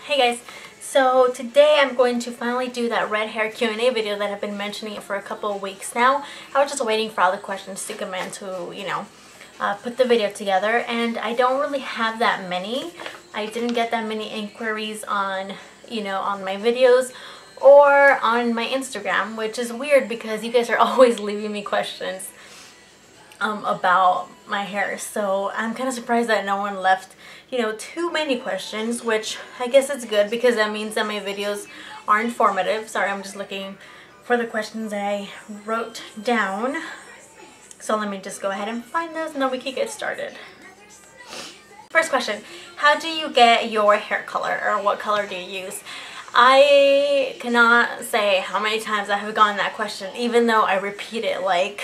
Hey guys, so today I'm going to finally do that red hair Q&A video that I've been mentioning for a couple of weeks now. I was just waiting for all the questions to come in to, put the video together, and I don't really have that many. I didn't get that many inquiries on, on my videos or on my Instagram, which is weird because you guys are always leaving me questions about my hair. So I'm kind of surprised that no one left too many questions, which I guess it's good because that means that my videos are informative. Sorry, I'm just looking for the questions that I wrote down. So let me just go ahead and find those and then we can get started. First question, how do you get your hair color, or what color do you use? I cannot say how many times I have gotten that question, even though I repeat it like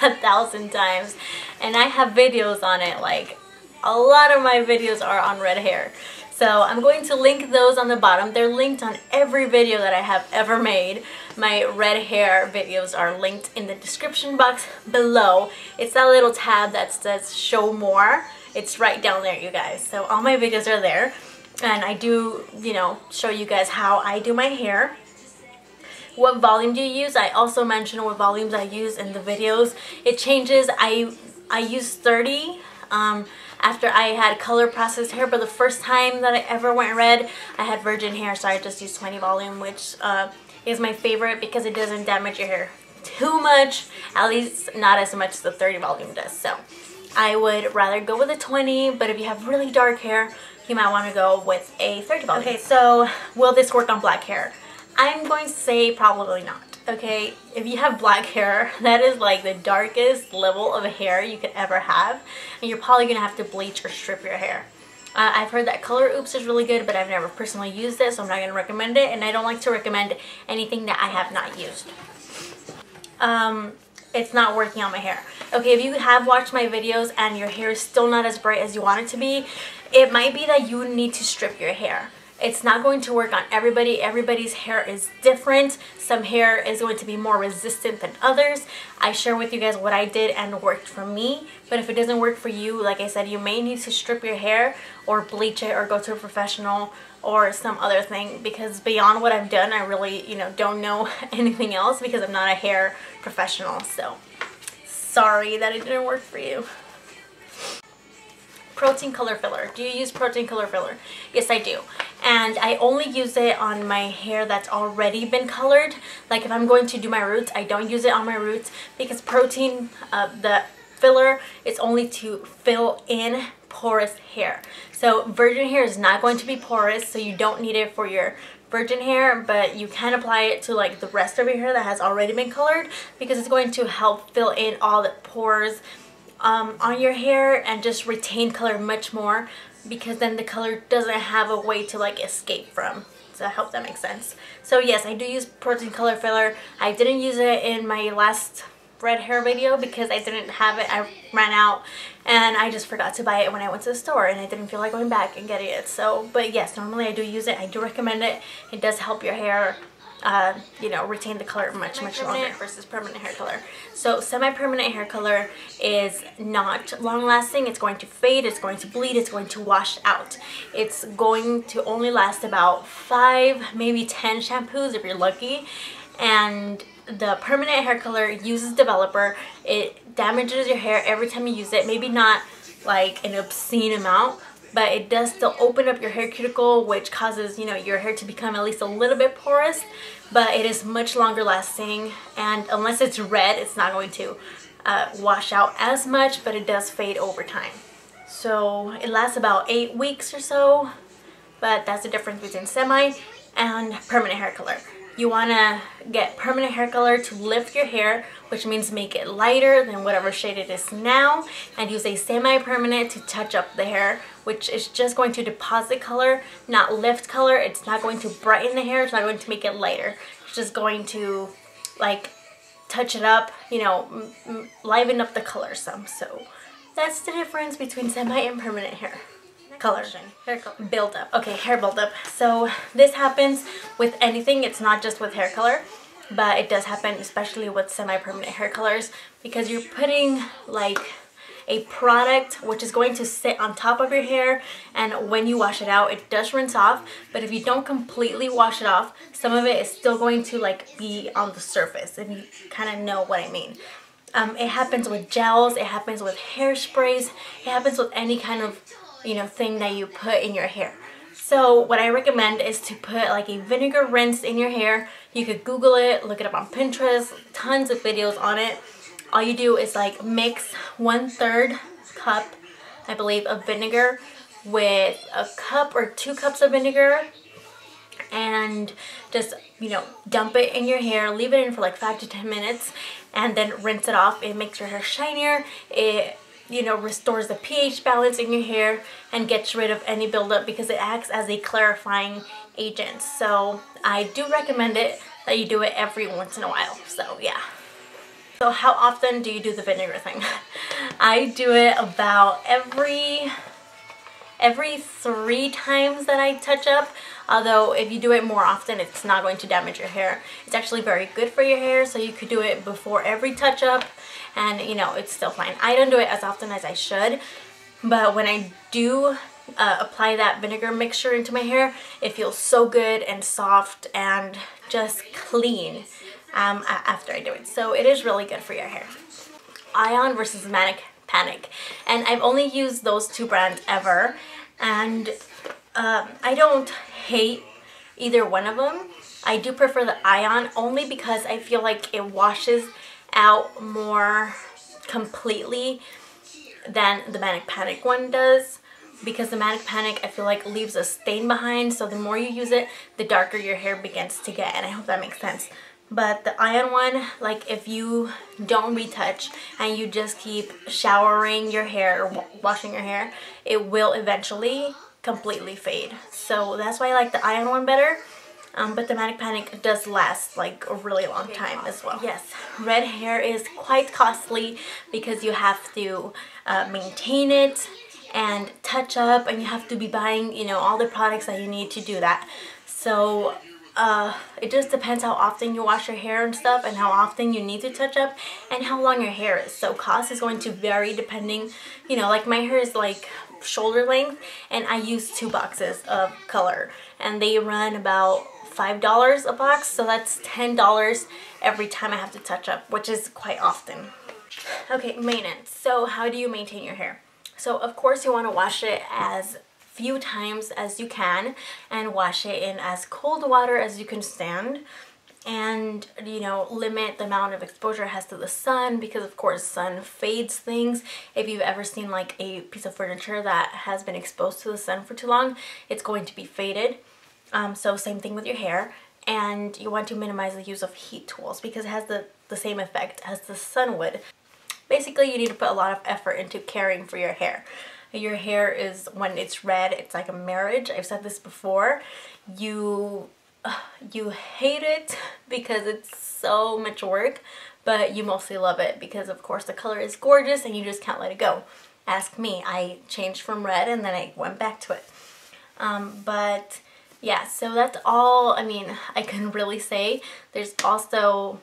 1,000 times, and I have videos on it. Like, a lot of my videos are on red hair, so I'm going to link those on the bottom. They're linked on every video that I have ever made. My red hair videos are linked in the description box below. It's that little tab that says show more. It's right down there, you guys. So all my videos are there, and I do, show you guys how I do my hair. What volume do you use? I also mention what volumes I use in the videos. It changes. I use 30 after I had color processed hair, but the first time that I ever went red, I had virgin hair, so I just used 20 volume, which is my favorite because it doesn't damage your hair too much, at least not as much as the 30 volume does. So I would rather go with a 20, but if you have really dark hair, you might want to go with a 30 volume. Okay, so will this work on black hair? I'm going to say probably not. Okay, if you have black hair, that is like the darkest level of hair you could ever have, and you're probably gonna have to bleach or strip your hair. I've heard that Color Oops is really good, but I've never personally used it, so I'm not gonna recommend it, and I don't like to recommend anything that I have not used. It's not working on my hair. Okay, if you have watched my videos and your hair is still not as bright as you want it to be, it might be that you need to strip your hair. It's not going to work on everybody. Everybody's hair is different. Some hair is going to be more resistant than others. I share with you guys what I did and worked for me. But if it doesn't work for you, like I said, you may need to strip your hair or bleach it or go to a professional or some other thing, because beyond what I've done, I really, don't know anything else because I'm not a hair professional. So sorry that it didn't work for you. Protein color filler. Do you use protein color filler? Yes, I do. And I only use it on my hair that's already been colored. Like if I'm going to do my roots, I don't use it on my roots because protein, the filler, is only to fill in porous hair. So virgin hair is not going to be porous, so you don't need it for your virgin hair, but you can apply it to like the rest of your hair that has already been colored, because it's going to help fill in all the pores on your hair and just retain color much more, because then the color doesn't have a way to like escape from. So I hope that makes sense. So yes, I do use protein color filler. I didn't use it in my last red hair video because I didn't have it. I ran out and I just forgot to buy it when I went to the store, and I didn't feel like going back and getting it. So, but yes, normally I do use it. I do recommend it. It does help your hair retain the color much longer versus permanent hair color. So semi-permanent hair color is not long lasting. It's going to fade, it's going to bleed, it's going to wash out. It's going to only last about 5, maybe 10 shampoos if you're lucky. And the permanent hair color uses developer. It damages your hair every time you use it. Maybe not like an obscene amount, but it does still open up your hair cuticle, which causes, your hair to become at least a little bit porous, but it is much longer lasting, and unless it's red, it's not going to wash out as much, but it does fade over time. So it lasts about 8 weeks or so, but that's the difference between semi and permanent hair color. You want to get permanent hair color to lift your hair, which means make it lighter than whatever shade it is now, and use a semi-permanent to touch up the hair, which is just going to deposit color, not lift color. It's not going to brighten the hair. It's not going to make it lighter. It's just going to like touch it up, liven up the color some. So that's the difference between semi and permanent hair color. Hair color buildup. Okay, hair buildup. So this happens with anything. It's not just with hair color, but it does happen especially with semi-permanent hair colors, because you're putting like a product which is going to sit on top of your hair, and when you wash it out it does rinse off, but if you don't completely wash it off, some of it is still going to like be on the surface, if you kind of know what I mean. It happens with gels, it happens with hairsprays, it happens with any kind of, you know, thing that you put in your hair. So what I recommend is to put like a vinegar rinse in your hair. You could Google it, look it up on Pinterest, tons of videos on it. All you do is like mix 1/3 cup, I believe, of vinegar with a cup or 2 cups of vinegar, and just, you know, dump it in your hair, leave it in for like 5 to 10 minutes, and then rinse it off. It makes your hair shinier. It, you know, restores the pH balance in your hair and gets rid of any buildup because it acts as a clarifying agent. So I do recommend it that you do it every once in a while. So yeah. So how often do you do the vinegar thing? I do it about every 3 times that I touch up. Although if you do it more often, it's not going to damage your hair. It's actually very good for your hair, so you could do it before every touch up, and you know, it's still fine. I don't do it as often as I should, but when I do apply that vinegar mixture into my hair, it feels so good and soft and just clean after I do it. So it is really good for your hair. Ion versus Manic Panic, and I've only used those 2 brands ever, and I don't hate either one of them. I do prefer the Ion only because I feel like it washes out more completely than the Manic Panic one does, because the Manic Panic I feel like leaves a stain behind, so the more you use it, the darker your hair begins to get, and I hope that makes sense. But the Ion one, like if you don't retouch and you just keep showering your hair or washing your hair, it will eventually completely fade. So that's why I like the Ion one better. But the Manic Panic does last like a really long time as well. Yes, red hair is quite costly because you have to maintain it and touch up, and you have to be buying, you know, all the products that you need to do that. So it just depends how often you wash your hair and stuff, and how often you need to touch up, and how long your hair is. So cost is going to vary depending, you know, like my hair is like shoulder length, and I use 2 boxes of color, and they run about $5 a box, so that's $10 every time I have to touch up, which is quite often. Okay, maintenance. So how do you maintain your hair? So of course you want to wash it as few times as you can, and wash it in as cold water as you can stand, and you know, limit the amount of exposure it has to the sun, because of course sun fades things. If you've ever seen like a piece of furniture that has been exposed to the sun for too long, it's going to be faded. So same thing with your hair, and you want to minimize the use of heat tools because it has the same effect as the sun would. Basically, you need to put a lot of effort into caring for your hair. Your hair is, when it's red, it's like a marriage. I've said this before. You hate it because it's so much work, but you mostly love it because of course the color is gorgeous and you just can't let it go. Ask me. I changed from red and then I went back to it. But yeah, so that's all, I mean, I can really say. There's also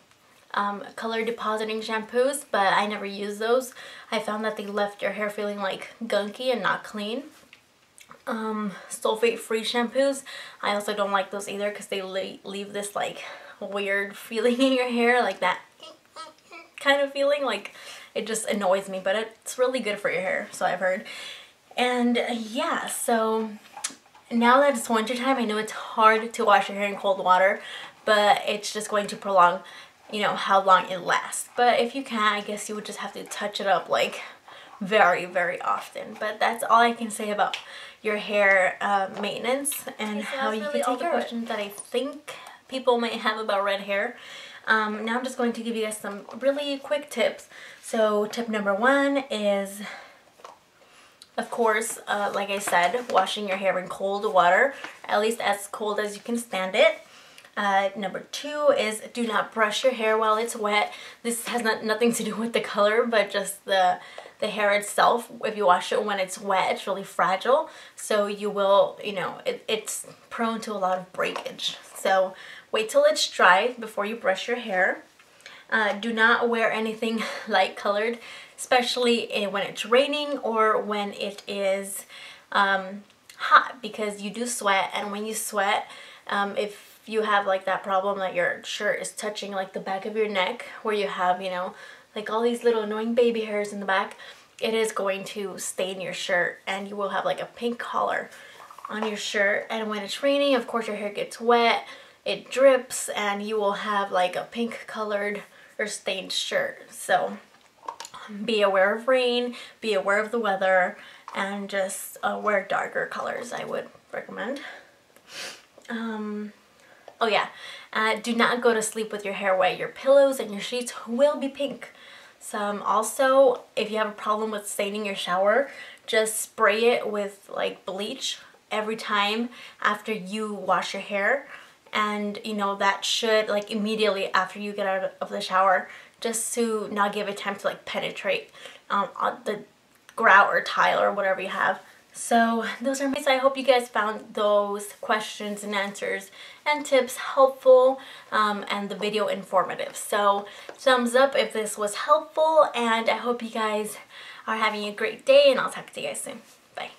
color depositing shampoos, but I never use those. I found that they left your hair feeling like gunky and not clean. Sulfate free shampoos, I also don't like those either because they leave this like weird feeling in your hair, like that kind of feeling, like it just annoys me, but it's really good for your hair, so I've heard. And yeah, so now that it's winter time, I know it's hard to wash your hair in cold water, but it's just going to prolong, you know, how long it lasts. But if you can, I guess you would just have to touch it up like very, very often. But that's all I can say about your hair maintenance and how you can take care of it. Questions that I think people might have about red hair. Now I'm just going to give you guys some really quick tips. So tip number 1 is, of course, like I said, washing your hair in cold water, at least as cold as you can stand it. Number 2 is do not brush your hair while it's wet. This has nothing to do with the color, but just the hair itself. If you wash it when it's wet, it's really fragile. So you will, you know, it's prone to a lot of breakage. So wait till it's dry before you brush your hair. Do not wear anything light colored especially when it's raining or when it is hot, because you do sweat, and when you sweat, if you have like that problem that your shirt is touching like the back of your neck where you have, you know, like all these little annoying baby hairs in the back, it is going to stain your shirt and you will have like a pink color on your shirt. And when it's raining, of course your hair gets wet, it drips, and you will have like a pink colored or stained shirt. So be aware of rain, be aware of the weather, and just wear darker colors, I would recommend. Oh yeah, do not go to sleep with your hair wet. Your pillows and your sheets will be pink. So also, if you have a problem with staining your shower, just spray it with like bleach every time after you wash your hair. And you know, that should, like, immediately after you get out of the shower, just to not give it time to like penetrate on the grout or tile or whatever you have. So those are my, I hope you guys found those questions and answers and tips helpful, and the video informative. So thumbs up if this was helpful, and I hope you guys are having a great day, and I'll talk to you guys soon. Bye.